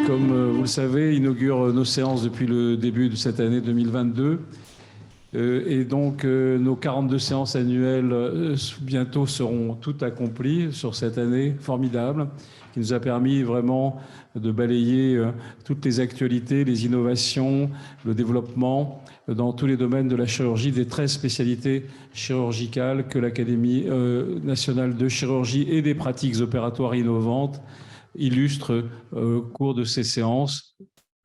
comme vous le savez, inaugure nos séances depuis le début de cette année 2022. Et donc, nos 42 séances annuelles bientôt seront toutes accomplies sur cette année formidable qui nous a permis vraiment de balayer toutes les actualités, les innovations, le développement dans tous les domaines de la chirurgie, des 13 spécialités chirurgicales que l'Académie nationale de chirurgie et des pratiques opératoires innovantes illustre au cours de ces séances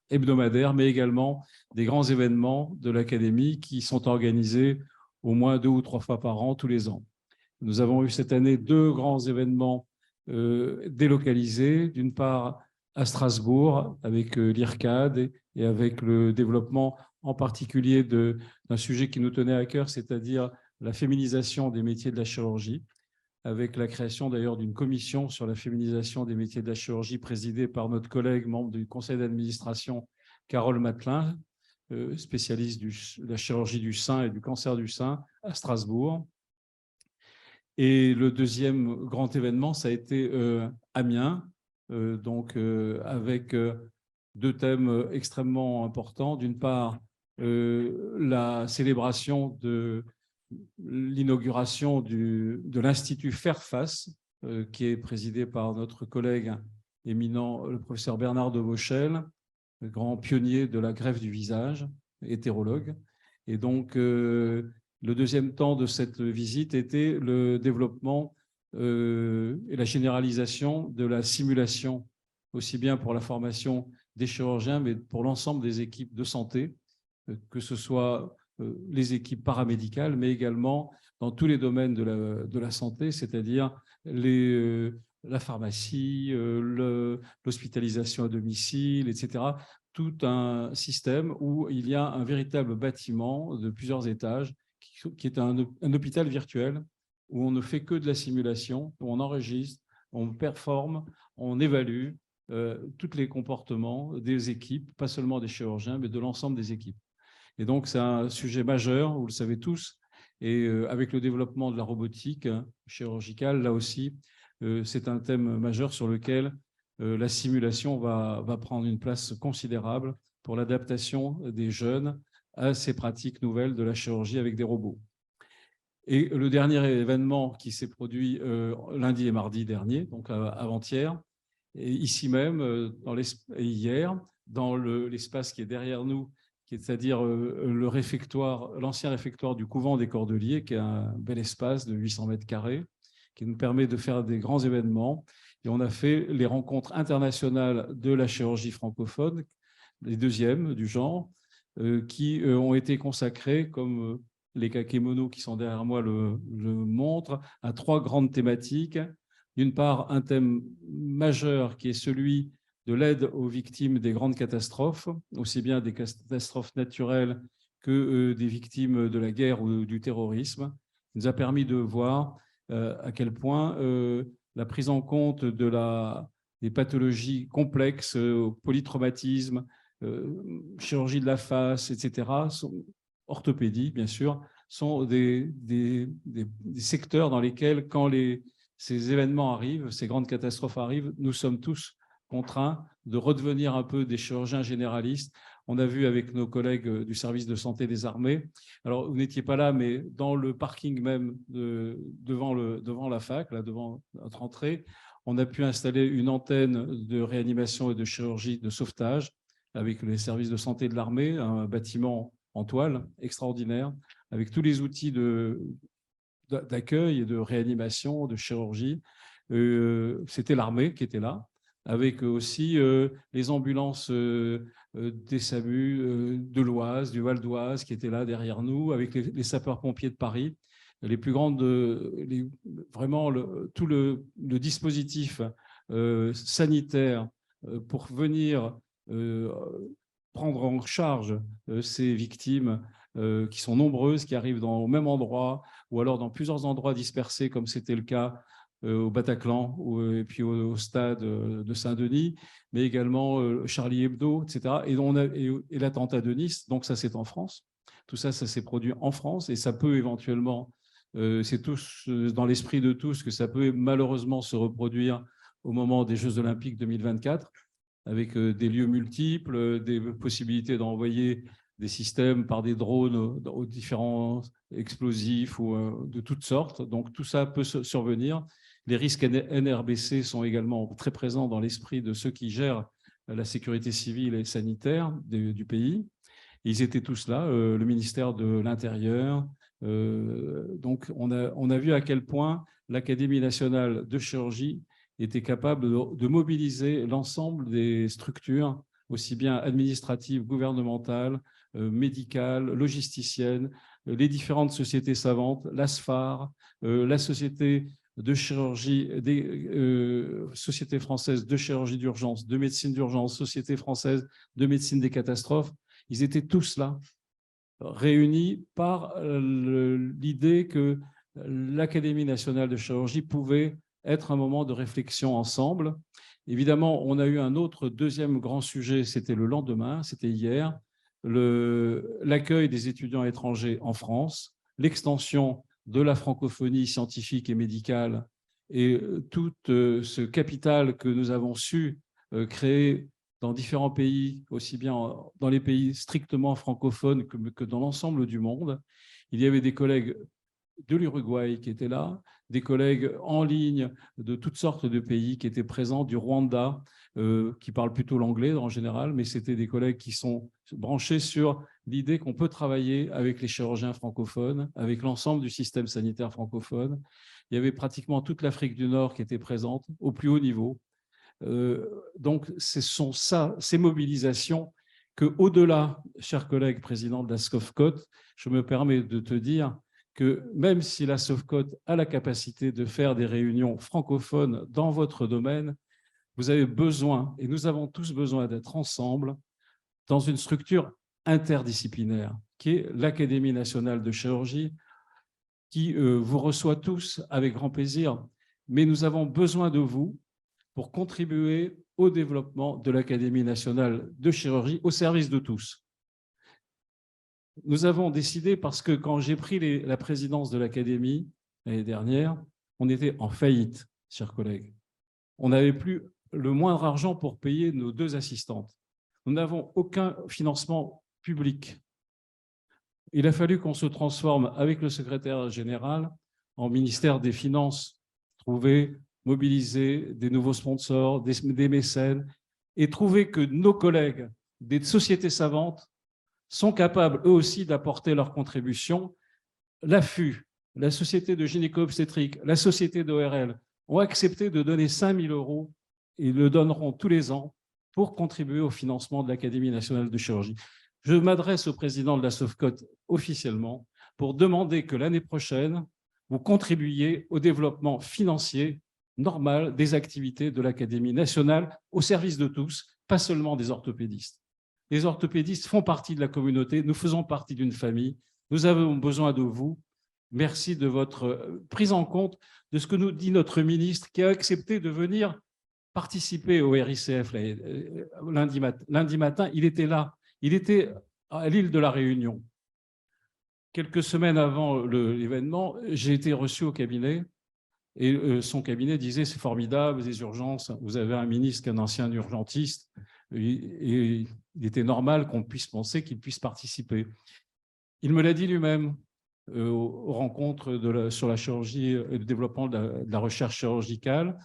hebdomadaires, mais également des grands événements de l'Académie qui sont organisés au moins 2 ou 3 fois par an, tous les ans. Nous avons eu cette année 2 grands événements délocalisés, d'une part à Strasbourg avec l'IRCAD et avec le développement en particulier d'un sujet qui nous tenait à cœur, c'est-à-dire la féminisation des métiers de la chirurgie, avec la création d'ailleurs d'une commission sur la féminisation des métiers de la chirurgie présidée par notre collègue, membre du conseil d'administration, Carole Matelin, spécialiste de la chirurgie du sein et du cancer du sein à Strasbourg. Et le deuxième grand événement, ça a été Amiens, avec 2 thèmes extrêmement importants. D'une part, la célébration de l'inauguration de l'Institut Fairface, qui est présidé par notre collègue éminent, le professeur Bernard de Vauchel, grand pionnier de la greffe du visage, hétérologue. Et donc, le deuxième temps de cette visite était le développement et la généralisation de la simulation, aussi bien pour la formation des chirurgiens, mais pour l'ensemble des équipes de santé, que ce soit les équipes paramédicales, mais également dans tous les domaines de la santé, c'est-à-dire la pharmacie, l'hospitalisation à domicile, etc. Tout un système où il y a un véritable bâtiment de plusieurs étages qui est un hôpital virtuel où on ne fait que de la simulation, où on enregistre, on performe, on évalue tous les comportements des équipes, pas seulement des chirurgiens, mais de l'ensemble des équipes. Et donc, c'est un sujet majeur, vous le savez tous, et avec le développement de la robotique chirurgicale, là aussi, c'est un thème majeur sur lequel la simulation va prendre une place considérable pour l'adaptation des jeunes à ces pratiques nouvelles de la chirurgie avec des robots. Et le dernier événement qui s'est produit lundi et mardi dernier, donc avant-hier, et ici même, et hier, dans l'espace qui est derrière nous, c'est-à-dire le réfectoire, l'ancien réfectoire du couvent des Cordeliers, qui est un bel espace de 800 mètres carrés, qui nous permet de faire des grands événements. Et on a fait les rencontres internationales de la chirurgie francophone, les deuxièmes du genre, qui ont été consacrées, comme les kakémonos qui sont derrière moi le montrent, à 3 grandes thématiques. D'une part, un thème majeur qui est celui de l'aide aux victimes des grandes catastrophes, aussi bien des catastrophes naturelles que des victimes de la guerre ou du terrorisme. Il nous a permis de voir à quel point la prise en compte des pathologies complexes, polytraumatisme, chirurgie de la face, etc., orthopédie, bien sûr, sont des secteurs dans lesquels, quand ces événements arrivent, ces grandes catastrophes arrivent, nous sommes tous contraints de redevenir un peu des chirurgiens généralistes. On a vu avec nos collègues du service de santé des armées, alors vous n'étiez pas là, mais dans le parking même devant la fac, là, devant notre entrée, on a pu installer une antenne de réanimation et de chirurgie de sauvetage avec les services de santé de l'armée, un bâtiment en toile extraordinaire, avec tous les outils d'accueil et de réanimation, de chirurgie. C'était l'armée qui était là, avec aussi les ambulances des SAMU de l'Oise, du Val d'Oise, qui étaient là derrière nous, avec les sapeurs-pompiers de Paris, les plus grandes, vraiment tout le dispositif sanitaire pour venir prendre en charge ces victimes qui sont nombreuses, qui arrivent au même endroit, ou alors dans plusieurs endroits dispersés, comme c'était le cas au Bataclan et puis au stade de Saint-Denis, mais également Charlie Hebdo, etc. Et l'attentat de Nice, donc ça c'est en France. Tout ça, ça s'est produit en France et ça peut éventuellement, c'est tous dans l'esprit de tous que ça peut malheureusement se reproduire au moment des Jeux Olympiques 2024. avec des lieux multiples, des possibilités d'envoyer des systèmes par des drones aux différents explosifs ou de toutes sortes. Donc tout ça peut survenir. Les risques NRBC sont également très présents dans l'esprit de ceux qui gèrent la sécurité civile et sanitaire du pays. Ils étaient tous là, le ministère de l'Intérieur. Donc on a vu à quel point l'Académie nationale de chirurgie était capable de mobiliser l'ensemble des structures, aussi bien administratives, gouvernementales, médicales, logisticiennes, les différentes sociétés savantes, l'ASFAR, la société de chirurgie, société française de chirurgie d'urgence, de médecine d'urgence, société française de médecine des catastrophes. Ils étaient tous là, réunis par l'idée que l'Académie nationale de chirurgie pouvait être un moment de réflexion ensemble. Évidemment, on a eu un autre deuxième grand sujet, c'était le lendemain, c'était hier, l'accueil des étudiants étrangers en France, l'extension de la francophonie scientifique et médicale et tout ce capital que nous avons su créer dans différents pays, aussi bien dans les pays strictement francophones que dans l'ensemble du monde. Il y avait des collègues de l'Uruguay qui étaient là, des collègues en ligne de toutes sortes de pays qui étaient présents, du Rwanda, qui parlent plutôt l'anglais en général, mais c'était des collègues qui sont branchés sur l'idée qu'on peut travailler avec les chirurgiens francophones, avec l'ensemble du système sanitaire francophone. Il y avait pratiquement toute l'Afrique du Nord qui était présente au plus haut niveau. Donc, ce sont ces mobilisations que, au-delà, chers collègues présidents de la SCOFCOT, je me permets de te dire que même si la SCOFCOT a la capacité de faire des réunions francophones dans votre domaine, vous avez besoin, et nous avons tous besoin d'être ensemble dans une structure interdisciplinaire qui est l'Académie nationale de chirurgie, qui vous reçoit tous avec grand plaisir, mais nous avons besoin de vous pour contribuer au développement de l'Académie nationale de chirurgie au service de tous. Nous avons décidé, parce que quand j'ai pris la présidence de l'Académie l'année dernière, on était en faillite, chers collègues. On n'avait plus le moindre argent pour payer nos 2 assistantes. Nous n'avons aucun financement public. Il a fallu qu'on se transforme avec le secrétaire général en ministère des Finances, trouver, mobiliser des nouveaux sponsors, des mécènes, et trouver que nos collègues des sociétés savantes sont capables eux aussi d'apporter leur contribution. L'AFU, la société de gynéco-obstétrique, la société d'ORL ont accepté de donner 5 000 € et le donneront tous les ans pour contribuer au financement de l'Académie nationale de chirurgie. Je m'adresse au président de la SCOFCOT officiellement pour demander que l'année prochaine, vous contribuiez au développement financier normal des activités de l'Académie nationale au service de tous, pas seulement des orthopédistes. Les orthopédistes font partie de la communauté, nous faisons partie d'une famille, nous avons besoin de vous. Merci de votre prise en compte de ce que nous dit notre ministre qui a accepté de venir participer au RICF lundi matin. Il était là, il était à l'île de la Réunion. Quelques semaines avant l'événement, j'ai été reçu au cabinet et son cabinet disait « c'est formidable, les urgences, vous avez un ministre qui est un ancien urgentiste ». Et il était normal qu'on puisse penser qu'il puisse participer. Il me l'a dit lui-même aux rencontres sur la chirurgie et le développement de la recherche chirurgicale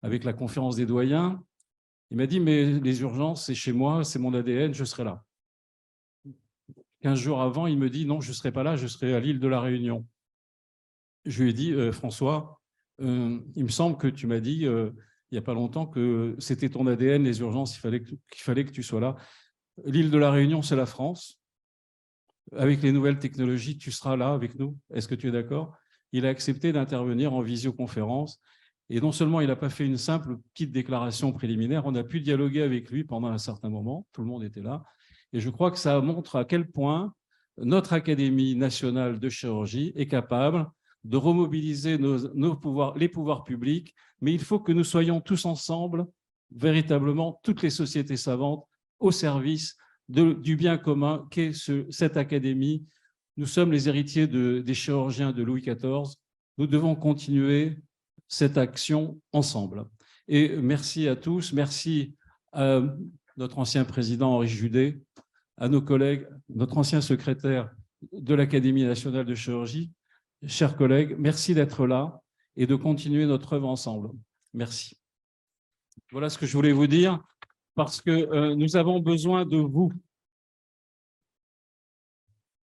avec la conférence des doyens. Il m'a dit « mais les urgences, c'est chez moi, c'est mon ADN, je serai là ». 15 jours avant, il me dit « non, je ne serai pas là, je serai à l'île de la Réunion ». Je lui ai dit « François, il me semble que tu m'as dit… il n'y a pas longtemps que c'était ton ADN, les urgences, qu'il fallait que tu sois là. L'île de la Réunion, c'est la France. Avec les nouvelles technologies, tu seras là avec nous. Est-ce que tu es d'accord ?» Il a accepté d'intervenir en visioconférence. Et non seulement il n'a pas fait une simple petite déclaration préliminaire, on a pu dialoguer avec lui pendant un certain moment. Tout le monde était là. Et je crois que ça montre à quel point notre Académie nationale de chirurgie est capable de remobiliser les pouvoirs publics, mais il faut que nous soyons tous ensemble, véritablement, toutes les sociétés savantes, au service du bien commun qu'est cette académie. Nous sommes les héritiers des chirurgiens de Louis XIV. Nous devons continuer cette action ensemble. Et merci à tous, merci à notre ancien président Henri Judet, à nos collègues, notre ancien secrétaire de l'Académie nationale de chirurgie. Chers collègues, merci d'être là et de continuer notre œuvre ensemble. Merci. Voilà ce que je voulais vous dire, parce que nous avons besoin de vous.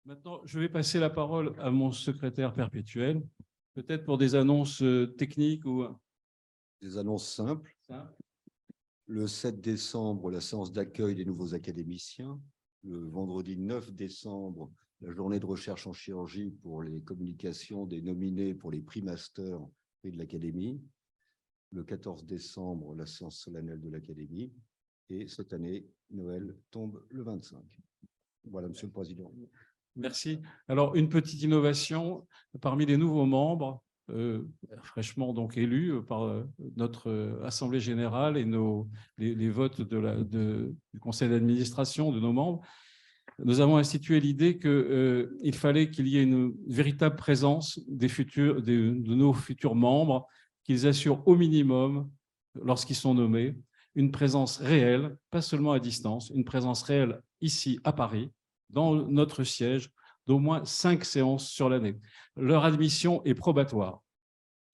Maintenant, je vais passer la parole à mon secrétaire perpétuel, peut-être pour des annonces techniques ou… Des annonces simples. Le 7 décembre, la séance d'accueil des nouveaux académiciens. Le vendredi 9 décembre, la journée de recherche en chirurgie pour les communications des nominés pour les prix master prix de l'Académie. Le 14 décembre, la séance solennelle de l'Académie. Et cette année, Noël tombe le 25. Voilà, Monsieur le Président. Merci. Alors, une petite innovation parmi les nouveaux membres, fraîchement donc élus par notre Assemblée générale et les votes du conseil d'administration de nos membres. Nous avons institué l'idée qu'il fallait qu'il y ait une véritable présence de nos futurs membres, qu'ils assurent au minimum, lorsqu'ils sont nommés, une présence réelle, pas seulement à distance, une présence réelle ici à Paris, dans notre siège, d'au moins 5 séances sur l'année. Leur admission est probatoire.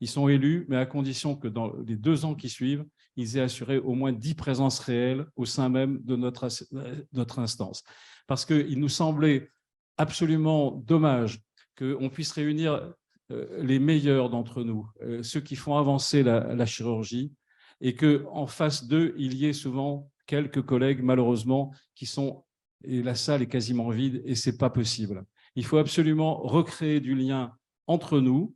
Ils sont élus, mais à condition que dans les 2 ans qui suivent, ils aient assuré au moins 10 présences réelles au sein même de notre instance. Parce qu'il nous semblait absolument dommage qu'on puisse réunir les meilleurs d'entre nous, ceux qui font avancer la chirurgie, et qu'en face d'eux, il y ait souvent quelques collègues, malheureusement, qui sont… Et la salle est quasiment vide, et ce n'est pas possible. Il faut absolument recréer du lien entre nous,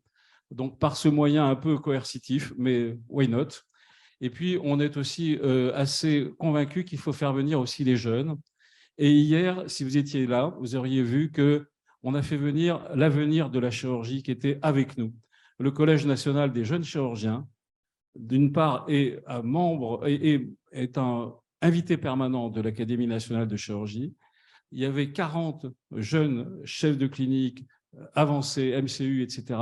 donc par ce moyen un peu coercitif, mais why not? Et puis, on est aussi assez convaincus qu'il faut faire venir aussi les jeunes. Et hier, si vous étiez là, vous auriez vu qu'on a fait venir l'avenir de la chirurgie qui était avec nous. Le Collège national des jeunes chirurgiens, d'une part, est un membre, est un invité permanent de l'Académie nationale de chirurgie. Il y avait 40 jeunes chefs de clinique avancés, MCU, etc.,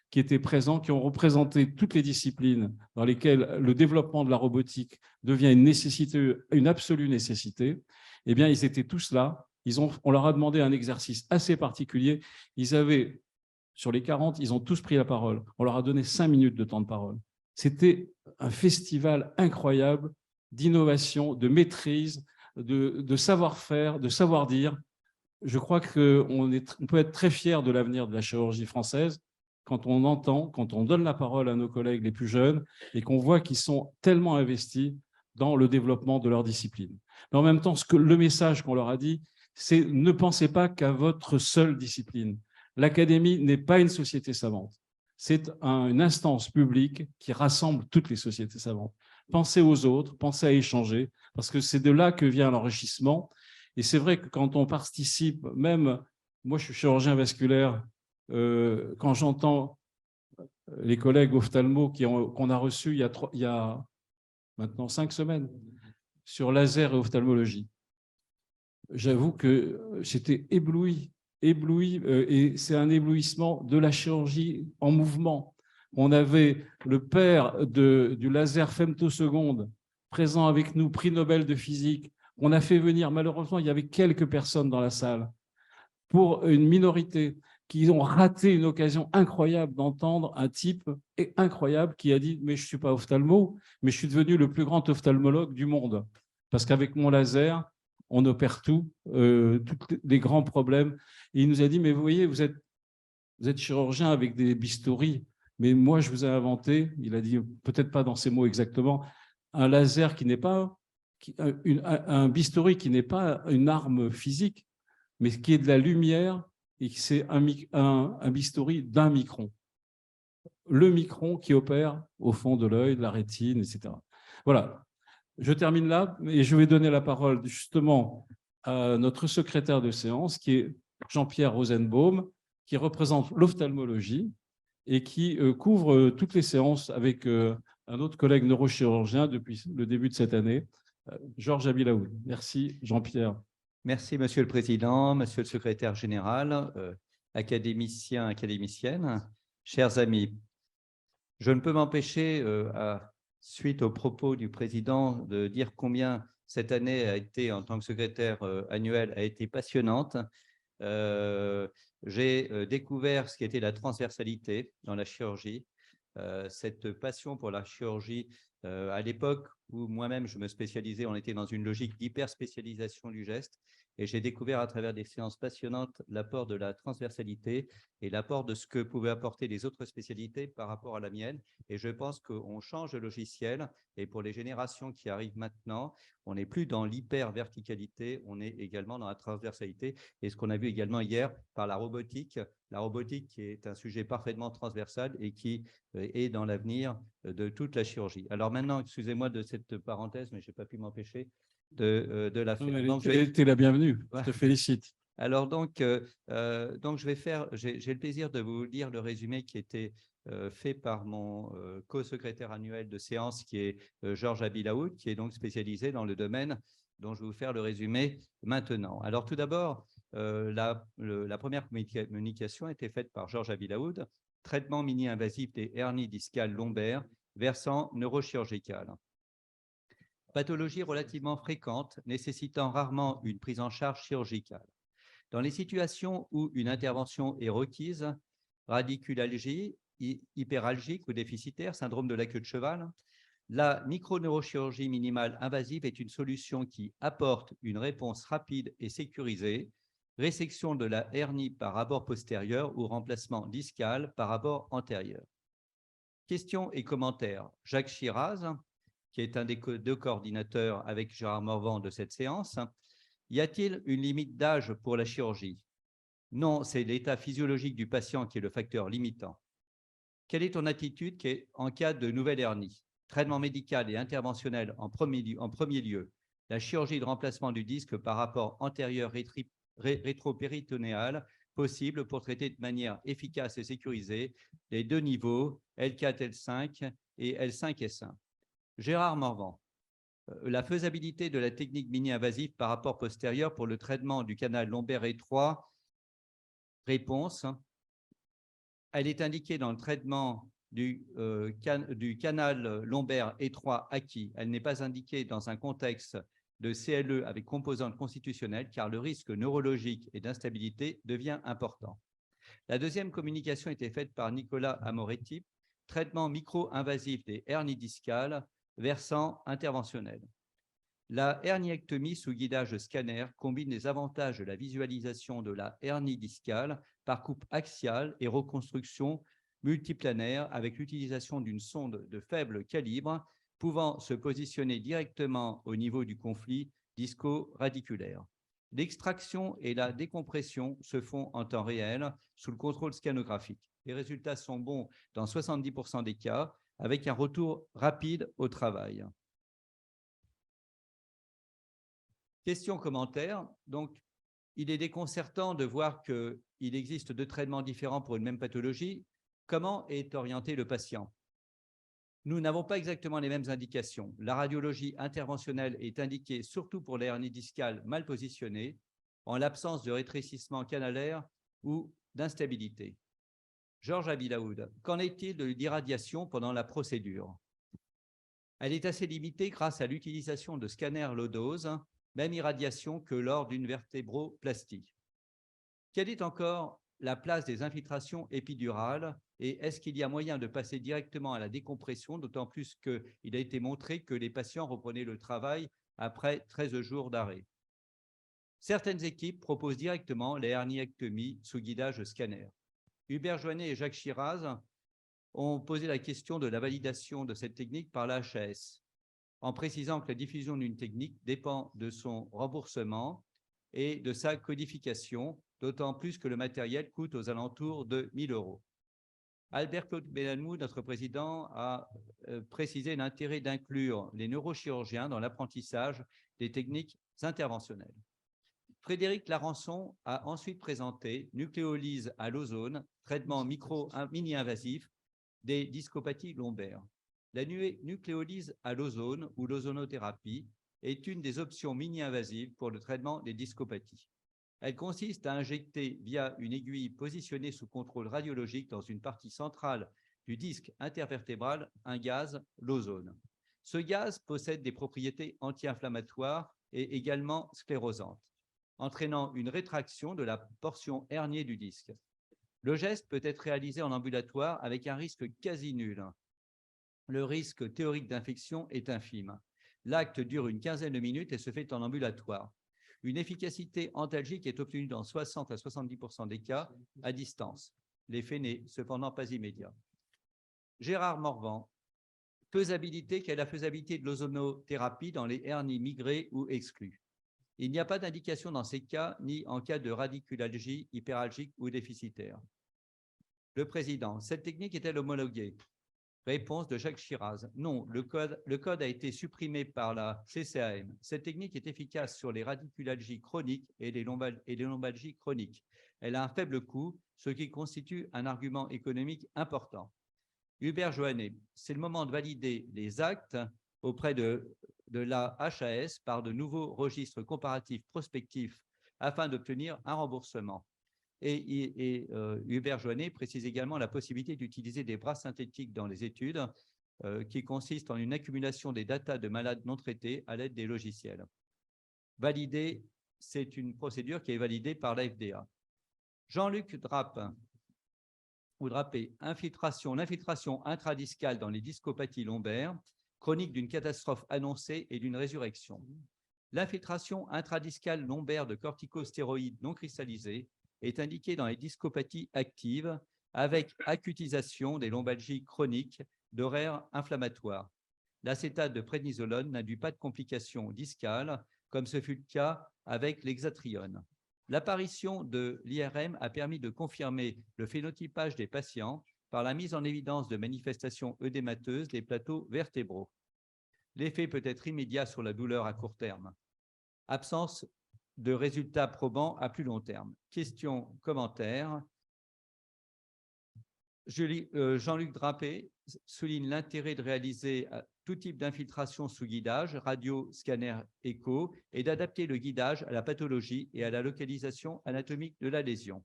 qui étaient présents, qui ont représenté toutes les disciplines dans lesquelles le développement de la robotique devient une nécessité, une absolue nécessité. Eh bien, ils étaient tous là. On leur a demandé un exercice assez particulier. Sur les 40, ils ont tous pris la parole. On leur a donné 5 minutes de temps de parole. C'était un festival incroyable d'innovation, de maîtrise, de savoir-faire, de savoir-dire. Je crois qu'on peut être très fier de l'avenir de la chirurgie française quand on entend, quand on donne la parole à nos collègues les plus jeunes et qu'on voit qu'ils sont tellement investis dans le développement de leur discipline. Mais en même temps, le message qu'on leur a dit, c'est ne pensez pas qu'à votre seule discipline. L'Académie n'est pas une société savante. C'est une instance publique qui rassemble toutes les sociétés savantes. Pensez aux autres, pensez à échanger, parce que c'est de là que vient l'enrichissement. Et c'est vrai que quand on participe, même, moi je suis chirurgien vasculaire, quand j'entends les collègues ophtalmos qu'on a reçus il y a maintenant 5 semaines sur laser et ophtalmologie, j'avoue que j'étais ébloui, et c'est un éblouissement de la chirurgie en mouvement. On avait le père du laser femtoseconde présent avec nous, prix Nobel de physique. On a fait venir, malheureusement, il y avait quelques personnes dans la salle, pour une minorité qui ont raté une occasion incroyable d'entendre un type incroyable qui a dit « mais je ne suis pas ophtalmo, mais je suis devenu le plus grand ophtalmologue du monde. Parce qu'avec mon laser, on opère tout, tous les grands problèmes. » Et il nous a dit « mais vous voyez, vous êtes chirurgien avec des bistouris, mais moi, je vous ai inventé, il a dit peut-être pas dans ces mots exactement, un laser qui n'est pas, un bistouri qui n'est pas une arme physique, mais qui est de la lumière, et c'est un bistouri d'1 micron. Le micron qui opère au fond de l'œil, de la rétine, etc. Voilà. Je termine là, et je vais donner la parole justement à notre secrétaire de séance, qui est Jean-Pierre Rosenbaum, qui représente l'ophtalmologie et qui couvre toutes les séances avec un autre collègue neurochirurgien depuis le début de cette année, Georges Abilaoud. Merci, Jean-Pierre. Merci, Monsieur le Président, Monsieur le Secrétaire général, académiciens, académiciennes, chers amis. Je ne peux m'empêcher, suite aux propos du Président, de dire combien cette année a été, en tant que secrétaire annuel, a été passionnante. J'ai découvert ce qu'était la transversalité dans la chirurgie, cette passion pour la chirurgie. À l'époque où moi-même je me spécialisais, on était dans une logique d'hyper-spécialisation du geste, et j'ai découvert à travers des séances passionnantes l'apport de la transversalité et l'apport de ce que pouvaient apporter les autres spécialités par rapport à la mienne. Et je pense qu'on change de logiciel, et pour les générations qui arrivent maintenant, on n'est plus dans l'hyper-verticalité, on est également dans la transversalité. Et ce qu'on a vu également hier par la robotique qui est un sujet parfaitement transversal et qui est dans l'avenir de toute la chirurgie. Alors maintenant, excusez-moi de cette parenthèse, mais je n'ai pas pu m'empêcher de la faire. Donc, tu la bienvenue, je te félicite. Alors donc je vais faire, j'ai le plaisir de vous lire le résumé qui était fait par mon co-secrétaire annuel de séance, qui est Georges Abilaoud, qui est donc spécialisé dans le domaine dont je vais vous faire le résumé maintenant. Alors tout d'abord, la première communication a été faite par Georges Abilaoud, traitement mini-invasif des hernies discales lombaires, versant neurochirurgical. Pathologie relativement fréquente, nécessitant rarement une prise en charge chirurgicale. Dans les situations où une intervention est requise, radiculalgie, hyperalgique ou déficitaire, syndrome de la queue de cheval, la microneurochirurgie minimale invasive est une solution qui apporte une réponse rapide et sécurisée, résection de la hernie par abord postérieur ou remplacement discal par abord antérieur. Questions et commentaires. Jacques Chiraz, qui est un des deux coordinateurs avec Gérard Morvan de cette séance. Y a-t-il une limite d'âge pour la chirurgie? Non, c'est l'état physiologique du patient qui est le facteur limitant. Quelle est ton attitude en cas de nouvelle hernie? Traitement médical et interventionnel en premier lieu. La chirurgie de remplacement du disque par rapport antérieur rétropéritonéal possible pour traiter de manière efficace et sécurisée les deux niveaux L4, L5 et L5, S1. Gérard Morvan. La faisabilité de la technique mini-invasive par rapport postérieur pour le traitement du canal lombaire étroit. Réponse. Elle est indiquée dans le traitement du canal lombaire étroit acquis. Elle n'est pas indiquée dans un contexte de CLE avec composante constitutionnelle, car le risque neurologique et d'instabilité devient important. La deuxième communication était faite par Nicolas Amoretti, traitement micro-invasif des hernies discales, versant interventionnel. La herniectomie sous guidage scanner combine les avantages de la visualisation de la hernie discale par coupe axiale et reconstruction multiplanaire avec l'utilisation d'une sonde de faible calibre pouvant se positionner directement au niveau du conflit disco-radiculaire. L'extraction et la décompression se font en temps réel sous le contrôle scanographique. Les résultats sont bons dans 70% des cas, avec un retour rapide au travail. Questions, commentaires. Donc, il est déconcertant de voir qu'il existe deux traitements différents pour une même pathologie. Comment est orienté le patient? Nous n'avons pas exactement les mêmes indications. La radiologie interventionnelle est indiquée surtout pour les hernies discales mal positionnées, en l'absence de rétrécissement canalaire ou d'instabilité. Georges Abilaoud, qu'en est-il de l'irradiation pendant la procédure? Elle est assez limitée grâce à l'utilisation de scanners low-dose, même irradiation que lors d'une vertébroplastie. Quelle est encore la place des infiltrations épidurales et est-ce qu'il y a moyen de passer directement à la décompression, d'autant plus qu'il a été montré que les patients reprenaient le travail après 13 jours d'arrêt? Certaines équipes proposent directement les herniectomies sous guidage scanner. Hubert Joannet et Jacques Chiraz ont posé la question de la validation de cette technique par la HAS, en précisant que la diffusion d'une technique dépend de son remboursement et de sa codification, d'autant plus que le matériel coûte aux alentours de 1 000 €. Albert-Claude Benamou, notre président, a précisé l'intérêt d'inclure les neurochirurgiens dans l'apprentissage des techniques interventionnelles. Frédéric Larançon a ensuite présenté nucléolyse à l'ozone, traitement mini-invasif des discopathies lombaires. La nucléolyse à l'ozone ou l'ozonothérapie est une des options mini-invasives pour le traitement des discopathies. Elle consiste à injecter via une aiguille positionnée sous contrôle radiologique dans une partie centrale du disque intervertébral un gaz, l'ozone. Ce gaz possède des propriétés anti-inflammatoires et également sclérosantes, entraînant une rétraction de la portion herniée du disque. Le geste peut être réalisé en ambulatoire avec un risque quasi nul. Le risque théorique d'infection est infime. L'acte dure une quinzaine de minutes et se fait en ambulatoire. Une efficacité antalgique est obtenue dans 60 à 70% des cas à distance. L'effet n'est cependant pas immédiat. Gérard Morvan, faisabilité, quelle est la faisabilité de l'ozonothérapie dans les hernies migrées ou exclues? Il n'y a pas d'indication dans ces cas, ni en cas de radiculalgie hyperalgique ou déficitaire. Le président, cette technique est-elle homologuée? Réponse de Jacques Chiraz. Non, le code a été supprimé par la CCAM. Cette technique est efficace sur les radiculalgies chroniques et les lombalgies chroniques. Elle a un faible coût, ce qui constitue un argument économique important. Hubert Joannet, c'est le moment de valider les actes auprès de la HAS par de nouveaux registres comparatifs prospectifs afin d'obtenir un remboursement. Et Hubert Joannet précise également la possibilité d'utiliser des bras synthétiques dans les études qui consistent en une accumulation des datas de malades non traités à l'aide des logiciels. Valider, c'est une procédure qui est validée par la FDA. Jean-Luc Drapé, l'infiltration intradiscale dans les discopathies lombaires, chronique d'une catastrophe annoncée et d'une résurrection. L'infiltration intradiscale lombaire de corticostéroïdes non cristallisés est indiquée dans les discopathies actives avec acutisation des lombalgies chroniques d'horaires inflammatoires. L'acétate de prédnisolone n'induit pas de complications discales, comme ce fut le cas avec l'hexatrione. L'apparition de l'IRM a permis de confirmer le phénotypage des patients par la mise en évidence de manifestations œdémateuses des plateaux vertébraux. L'effet peut être immédiat sur la douleur à court terme. Absence de résultats probants à plus long terme. Questions, commentaires. Jean-Luc Drapé souligne l'intérêt de réaliser tout type d'infiltration sous guidage, radio, scanner, écho, et d'adapter le guidage à la pathologie et à la localisation anatomique de la lésion.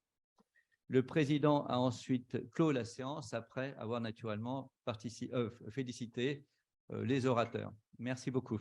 Le président a ensuite clos la séance après avoir naturellement félicité les orateurs. Merci beaucoup.